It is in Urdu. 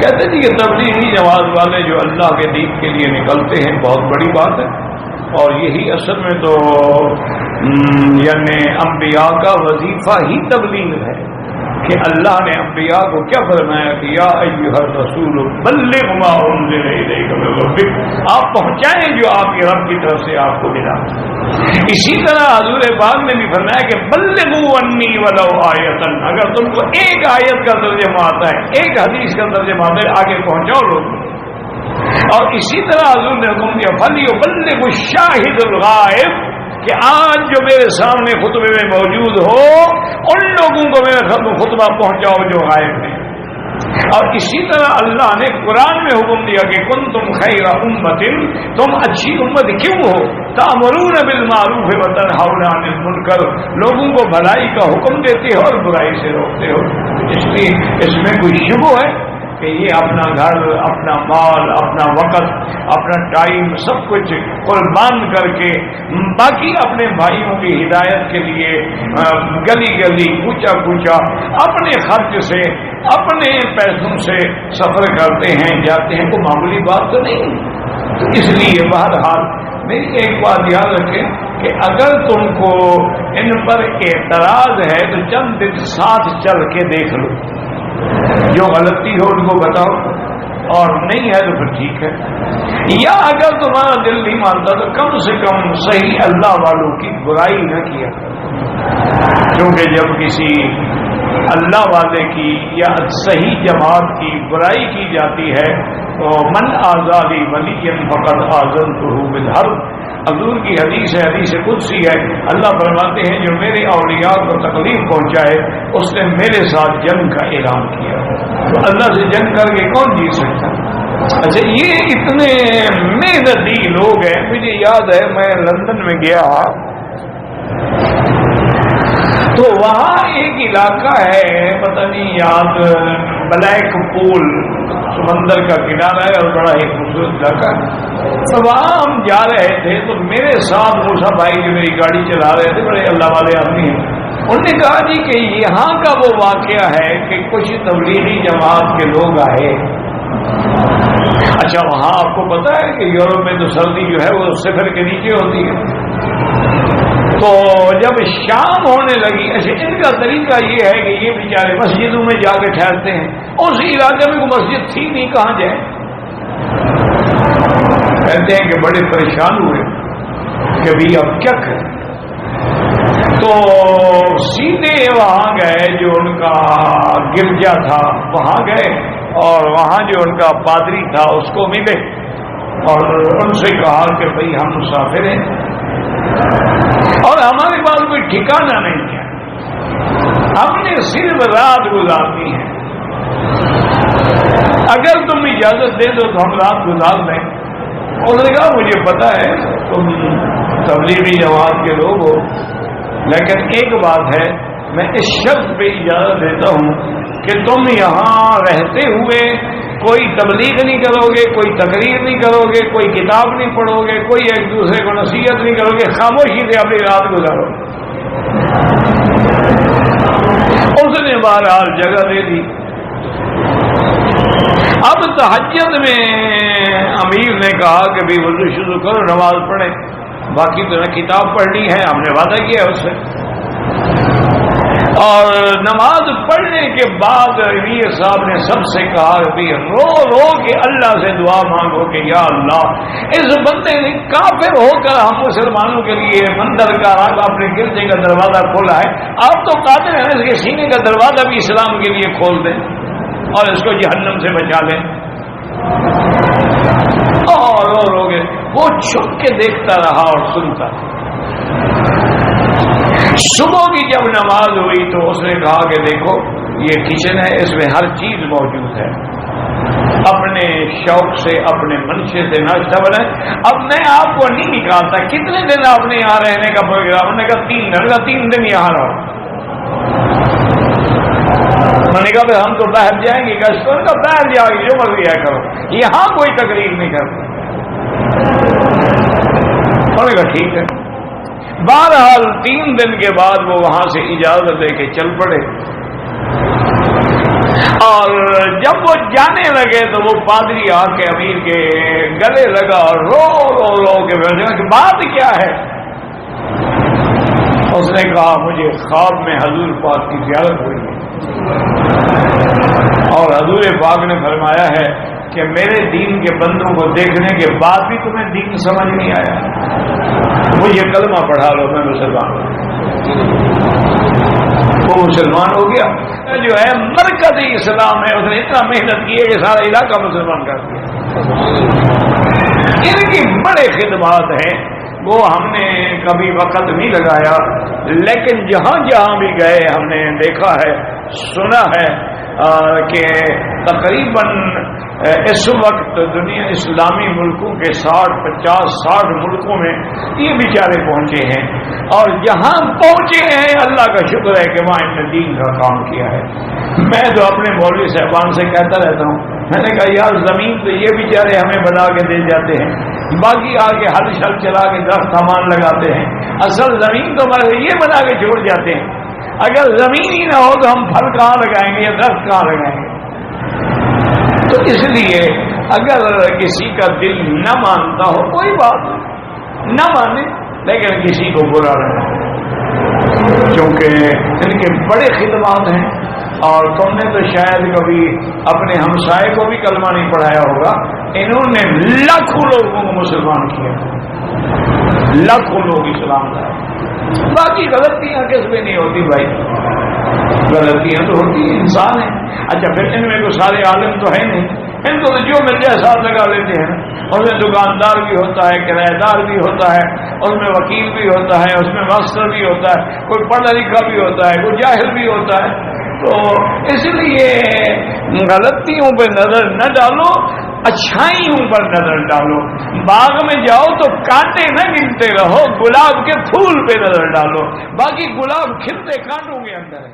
کہتے ہیں کہ تبلیغی جماعت والے جو اللہ کے دین کے لیے نکلتے ہیں بہت بڑی بات ہے، اور یہی اصل میں تو یعنی انبیاء کا وظیفہ ہی تبلیغ ہے کہ اللہ نے انبیاء کو کیا فرمایا کہ یا ایھا الرسول بلغ ما انزل الیک من ربک، آپ پہنچائیں جو آپ کے رب کی طرف سے آپ کو ملا۔ اسی طرح حضور پاک نے بھی فرمایا کہ بلغوا عنی ولو آیۃ، اگر تم کو ایک آیت کا ترجمہ آتا ہے، ایک حدیث کا ترجمہ آتا ہے، آگے پہنچاؤ لوگ۔ اور اسی طرح حضور نے حکم دیا فلیبلغ الشاہد الغائب، کہ آج جو میرے سامنے خطبے میں موجود ہو ان لوگوں کو میرا خطبہ پہنچاؤ جو غائب ہیں۔ اور اسی طرح اللہ نے قرآن میں حکم دیا کہ کنتم خیر امت، تم اچھی امت کیوں ہو، تأمرون بالمعروف وتنہون عن المنکر، لوگوں کو بھلائی کا حکم دیتے ہو اور برائی سے روکتے ہو۔ اس لیے اس میں کوئی شبہ ہے کہ یہ اپنا گھر، اپنا مال، اپنا وقت، اپنا ٹائم سب کچھ قربان کر کے باقی اپنے بھائیوں کی ہدایت کے لیے گلی گلی کوچا کوچا اپنے خرچ سے اپنے پیسوں سے سفر کرتے ہیں، جاتے ہیں، تو معمولی بات تو نہیں۔ تو اس لیے بہرحال میری ایک بات یاد رکھیں کہ اگر تم کو ان پر اعتراض ہے تو چند دن ساتھ چل کے دیکھ لو، جو غلطی ہو ان کو بتاؤ، اور نہیں ہے تو پھر ٹھیک ہے، یا اگر تمہارا دل نہیں مانتا تو کم سے کم صحیح اللہ والوں کی برائی نہ کیا، کیونکہ جب کسی اللہ والے کی یا صحیح جماعت کی برائی کی جاتی ہے تو من آزادی ولی فقط آذنتہ بالحرب، حضور کی حدیث ہے، حدیث قدسی ہے، اللہ فرماتے ہیں جو میرے اولیاء کو تکلیف پہنچائے اس نے میرے ساتھ جنگ کا اعلان کیا۔ تو اللہ سے جنگ کر کے کون جیت سکتا؟ اچھا، یہ اتنے محنتی لوگ ہیں۔ مجھے یاد ہے میں لندن میں گیا تو وہاں ایک علاقہ ہے، پتہ نہیں یاد، بلیک پول، سمندر کا کنارہ ہے اور بڑا ہی خوبصورت علاقہ ہے۔ تو وہاں ہم جا رہے تھے تو میرے ساتھ موسیٰ بھائی جو میری گاڑی چلا رہے تھے، بڑے اللہ والے آدمی ہیں، انہوں نے کہا جی کہ یہاں کا وہ واقعہ ہے کہ کچھ تبلیغی جماعت کے لوگ آئے۔ اچھا، وہاں آپ کو پتا ہے کہ یورپ میں تو سردی جو ہے وہ صفر کے نیچے ہوتی ہے۔ تو جب شام ہونے لگی، اچھا ان کا طریقہ یہ ہے کہ یہ بیچارے مسجدوں میں جا کے ٹھہرتے ہیں، اس علاقے میں کوئی مسجد تھی نہیں، کہاں جائیں؟ کہتے ہیں کہ بڑے پریشان ہوئے کہ بھی اب کیا کریں، تو سیدھے وہاں گئے، جو ان کا گرجا تھا وہاں گئے، اور وہاں جو ان کا پادری تھا اس کو ملے اور ان سے کہا کہ بھئی ہم مسافر ہیں اور ہمارے پاس کوئی ٹھکانہ نہیں ہے، ہم نے صرف رات گزارنی ہے، اگر تم اجازت دے دو تو ہم رات گزار لیں۔ انہوں نے کہا مجھے پتا ہے تم تبلیغی جماعت کے لوگ ہو، لیکن ایک بات ہے، میں اس شرط پہ اجازت دیتا ہوں کہ تم یہاں رہتے ہوئے کوئی تبلیغ نہیں کرو گے، کوئی تقریر نہیں کرو گے، کوئی کتاب نہیں پڑھو گے، کوئی ایک دوسرے کو نصیحت نہیں کرو گے، خاموشی سے اپنی رات گزارو۔ اس نے بہرحال جگہ دے دی۔ اب تہجد میں امیر نے کہا کہ بھی وضو شروع کرو، نماز پڑھیں، باقی تو نہ کتاب پڑھنی ہے، ہم نے وعدہ کیا ہے اس سے۔ اور نماز پڑھنے کے بعد امیر صاحب نے سب سے کہا کہ رو رو کے اللہ سے دعا مانگو کہ یا اللہ اس بندے نے کافر ہو کر ہم مسلمانوں کے لیے مندر کا اپنے گرجے کا دروازہ کھولا ہے، آپ تو قادر ہیں اس کے سینے کا دروازہ بھی اسلام کے لیے کھول دیں اور اس کو جہنم سے بچا لیں۔ اور رو رو کے وہ چھپ کے دیکھتا رہا اور سنتا۔ صبح کی جب نماز ہوئی تو اس نے کہا کہ دیکھو یہ کچن ہے، اس میں ہر چیز موجود ہے، اپنے شوق سے اپنے منشے سے ناشتہ بنائے۔ اب میں آپ کو نہیں نکالتا کتنے دن آپ نے یہاں رہنے کا پروگرام، انہوں نے کہا 3 دن، 3 دن یہاں رہو۔ انہوں نے کہا ہم تو باہر جائیں گے، کا باہر جاؤ گے جو مرضی ہے کرو، یہاں کوئی تقریر نہیں کرتا۔ انہوں نے کہا ٹھیک ہے۔ بہرحال 3 دن کے بعد وہ وہاں سے اجازت دے کے چل پڑے، اور جب وہ جانے لگے تو وہ پادری آ کے امیر کے گلے لگا اور رو رو رو کے بیٹھا کہ بات کیا ہے؟ اس نے کہا مجھے خواب میں حضور پاک کی زیارت ہوئی ہے اور حضور پاک نے فرمایا ہے کہ میرے دین کے بندوں کو دیکھنے کے بعد بھی تمہیں دین سمجھ نہیں آیا، مجھے کلمہ پڑھا لو میں مسلمان ہوں۔ وہ مسلمان ہو گیا۔ جو ہے مرکزی اسلام ہے، اس نے اتنا محنت کی ہے کہ سارا علاقہ مسلمان کر دیا۔ ان کی بڑے خدمات ہیں، وہ ہم نے کبھی وقت نہیں لگایا، لیکن جہاں جہاں بھی گئے ہم نے دیکھا ہے، سنا ہے کہ تقریباً اس وقت دنیا اسلامی ملکوں کے 50-60 ملکوں میں یہ بیچارے پہنچے ہیں، اور جہاں پہنچے ہیں اللہ کا شکر ہے کہ وہاں ان نے دین کا کام کیا ہے۔ میں تو اپنے مولوی صاحبان سے کہتا رہتا ہوں، میں نے کہا یار زمین تو یہ بیچارے ہمیں بنا کے دے جاتے ہیں، باقی آگے ہل شل چلا کے درخت سامان لگاتے ہیں، اصل زمین تو ہمارے یہ بنا کے چھوڑ جاتے ہیں۔ اگر زمین ہی نہ ہو تو ہم پھل کہاں لگائیں گے یا درخت کہاں لگائیں گے؟ تو اس لیے اگر کسی کا دل نہ مانتا ہو کوئی بات نہ مانے، لیکن کسی کو برا رہنا، کیونکہ ان کے بڑے خدمات ہیں۔ اور تم نے تو شاید کبھی اپنے ہمسائے کو بھی کلمہ نہیں پڑھایا ہوگا، انہوں نے لاکھوں لوگوں کو مسلمان کیا، لاکھوں لوگ اسلام لائے۔ باقی غلطیاں کس میں نہیں ہوتی بھائی، غلطیاں تو ہوتی ہیں، انسان ہیں۔ اچھا پھر ان میں تو سارے عالم تو ہے نہیں، ان کو تو جو مل جائے ساتھ لگا لیتے ہیں، اس میں دکاندار بھی ہوتا ہے، کرایہ دار بھی ہوتا ہے، اس میں وکیل بھی ہوتا ہے، اس میں ماسٹر بھی ہوتا ہے، کوئی پڑھا لکھا بھی ہوتا ہے، کوئی جاہل بھی ہوتا ہے۔ تو اس لیے غلطیوں پہ نظر نہ ڈالو، اچھائیوں پر نظر ڈالو۔ باغ میں جاؤ تو کانٹے نہ گنتے رہو، گلاب کے پھول پہ نظر ڈالو، باقی گلاب کھلتے کانٹوں کے اندر ہے۔